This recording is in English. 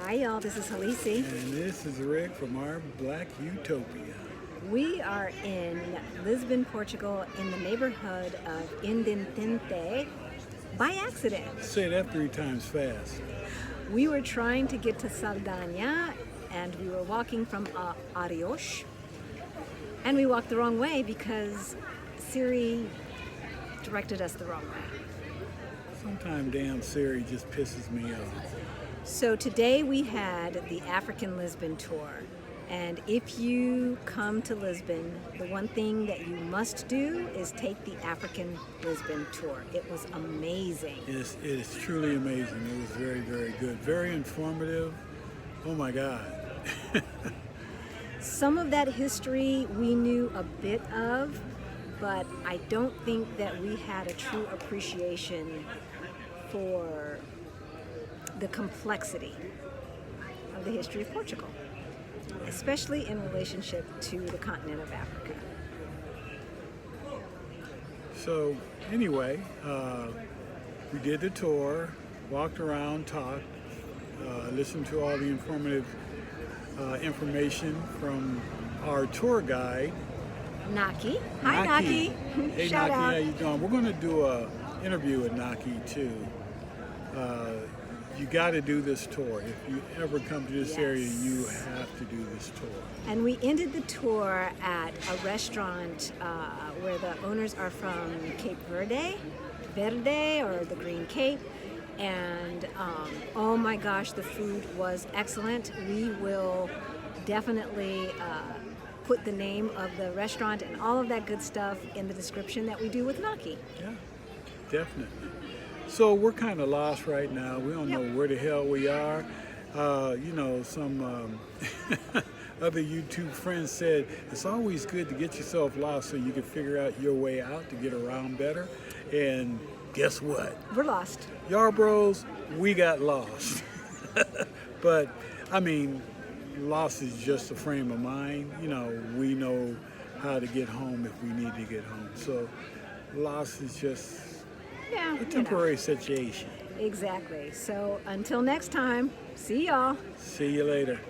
Hi y'all, this is Halisi. And this is Ric from Our Black Utopia. We are in Lisbon, Portugal, in the neighborhood of Indentente by accident. Say that 3 times fast. We were trying to get to Saldanha and we were walking from Arios, and we walked the wrong way because Siri directed us the wrong way. Sometimes damn Siri just pisses me off. So today we had the African Lisbon tour. And if you come to Lisbon, the one thing that you must do is take the African Lisbon tour. It was amazing. It is truly amazing. It was very, very good. Very informative. Oh my God. Some of that history we knew a bit of, but I don't think that we had a true appreciation for the complexity of the history of Portugal, especially in relationship to the continent of Africa. So anyway, we did the tour, walked around, talked, listened to all the informative information from our tour guide, Naki. Hi, Naki. Hey, Shout Naki, out. how you doing? We're going to do a interview with Naki too. You got to do this tour. If you ever come to this area, you have to do this tour. And we ended the tour at a restaurant where the owners are from Cape Verde, or the Green Cape. And oh my gosh, the food was excellent. We will definitely put the name of the restaurant and all of that good stuff in the description that we do with Naki. Yeah, definitely. So we're kind of lost right now. We don't know where the hell we are. Some other YouTube friends said it's always good to get yourself lost so you can figure out your way out to get around better. And guess what? We're lost. Y'all bros, we got lost. But, I mean, lost is just a frame of mind. You know, we know how to get home if we need to get home. So lost is just a temporary situation. Exactly. So until next time, see y'all. See you later.